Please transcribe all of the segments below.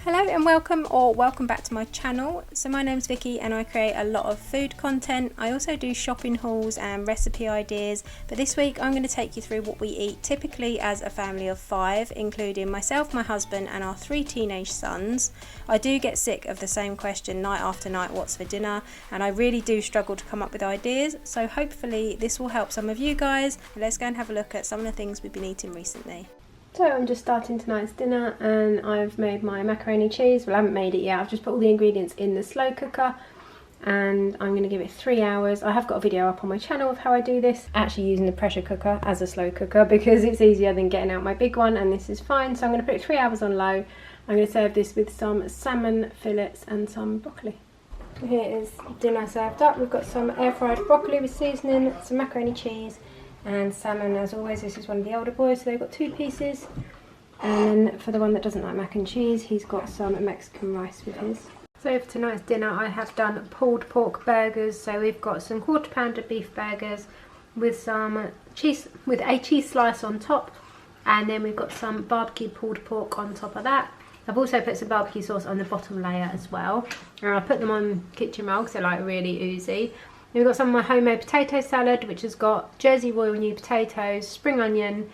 Hello and welcome back to my channel. So my name's Vicky and I create a lot of food content. I also do shopping hauls and recipe ideas, but this week I'm going to take you through what we eat typically as a family of 5, including myself, my husband and our 3 teenage sons. I do get sick of the same question night after night, what's for dinner, and I really do struggle to come up with ideas, so hopefully this will help some of you guys. Let's go and have a look at some of the things we've been eating recently. So I'm just starting tonight's dinner and I've made my macaroni cheese. Well, I haven't made it yet. I've just put all the ingredients in the slow cooker and I'm going to give it 3 hours. I have got a video up on my channel of how I do this, actually using the pressure cooker as a slow cooker because it's easier than getting out my big one, and this is fine. So I'm going to put it 3 hours on low. I'm going to serve this with some salmon fillets and some broccoli. Here is dinner served up. We've got some air fried broccoli with seasoning, some macaroni cheese, and salmon. As always, this is one of the older boys, so they've got 2 pieces. And then for the one that doesn't like mac and cheese, he's got some Mexican rice with his. So for tonight's dinner I have done pulled pork burgers. So we've got some quarter pounder beef burgers with some cheese, with a cheese slice on top, and then we've got some barbecue pulled pork on top of that. I've also put some barbecue sauce on the bottom layer as well, and I put them on kitchen roll because they're like really oozy. We've got some of my homemade potato salad, which has got Jersey Royal new potatoes, spring onion,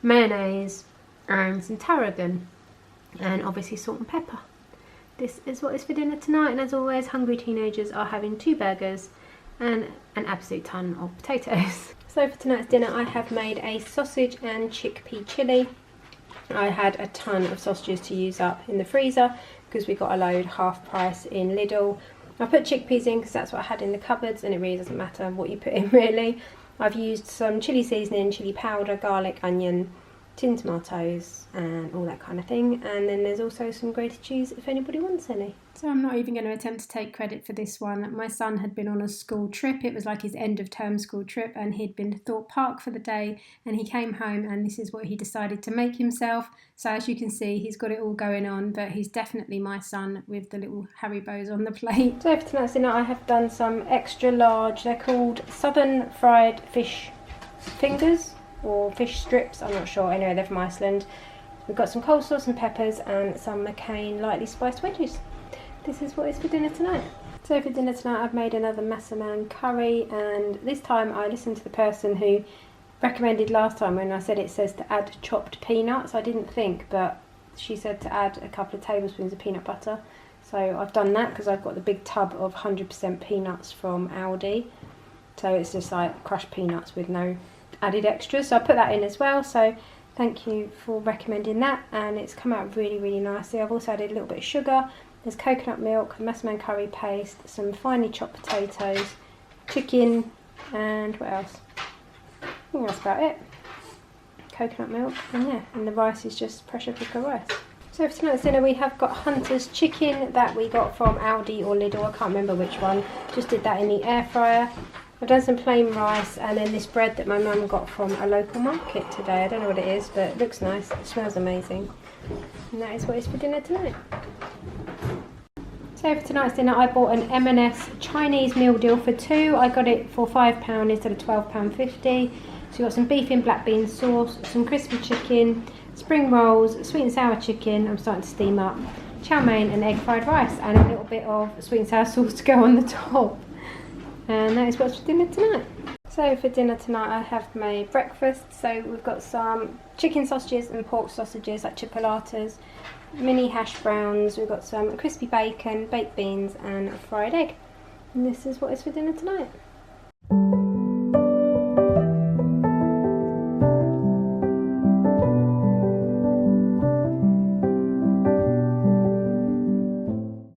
mayonnaise, and some tarragon, and obviously salt and pepper. This is what is for dinner tonight, and as always, hungry teenagers are having 2 burgers and an absolute ton of potatoes. So for tonight's dinner, I have made a sausage and chickpea chilli. I had a ton of sausages to use up in the freezer because we got a load half price in Lidl. I put chickpeas in because that's what I had in the cupboards, and it really doesn't matter what you put in really. I've used some chilli seasoning, chilli powder, garlic, onion, tinned tomatoes and all that kind of thing, and then there's also some grated cheese if anybody wants any. So I'm not even going to attempt to take credit for this one. My son had been on a school trip. It was like his end of term school trip, and he'd been to Thorpe Park for the day, and he came home and this is what he decided to make himself. So as you can see, he's got it all going on, but he's definitely my son with the little Haribos on the plate. So for tonight's dinner I have done some extra large, they're called southern fried fish fingers or fish strips, I'm not sure. Anyway, they're from Iceland. We've got some coleslaw, some peppers and some McCain lightly spiced wedges. This is what is for dinner tonight. So for dinner tonight I've made another massaman curry, and this time I listened to the person who recommended last time when I said it says to add chopped peanuts. I didn't think, but she said to add a couple of tablespoons of peanut butter. So I've done that because I've got the big tub of 100% peanuts from Aldi. So it's just like crushed peanuts with no added extras, so I put that in as well. So thank you for recommending that, and it's come out really nicely. I've also added a little bit of sugar, there's coconut milk, massaman curry paste, some finely chopped potatoes, chicken, and what else? I think that's about it. Coconut milk, and yeah, and the rice is just pressure cooker rice. So for tonight's dinner we have got Hunter's chicken that we got from Aldi or Lidl, I can't remember which one. Just did that in the air fryer. I've done some plain rice, and then this bread that my mum got from a local market today. I don't know what it is, but it looks nice. It smells amazing. And that is what is for dinner tonight. So for tonight's dinner I bought an M&S Chinese meal deal for 2. I got it for £5 instead of £12.50. So you've got some beef in black bean sauce, some crispy chicken, spring rolls, sweet and sour chicken, I'm starting to steam up, chow mein and egg fried rice, and a little bit of sweet and sour sauce to go on the top. And that is what's for dinner tonight. So for dinner tonight I have made breakfast. So we've got some chicken sausages and pork sausages like chipolatas, mini hash browns, we've got some crispy bacon, baked beans and a fried egg. And this is what is for dinner tonight.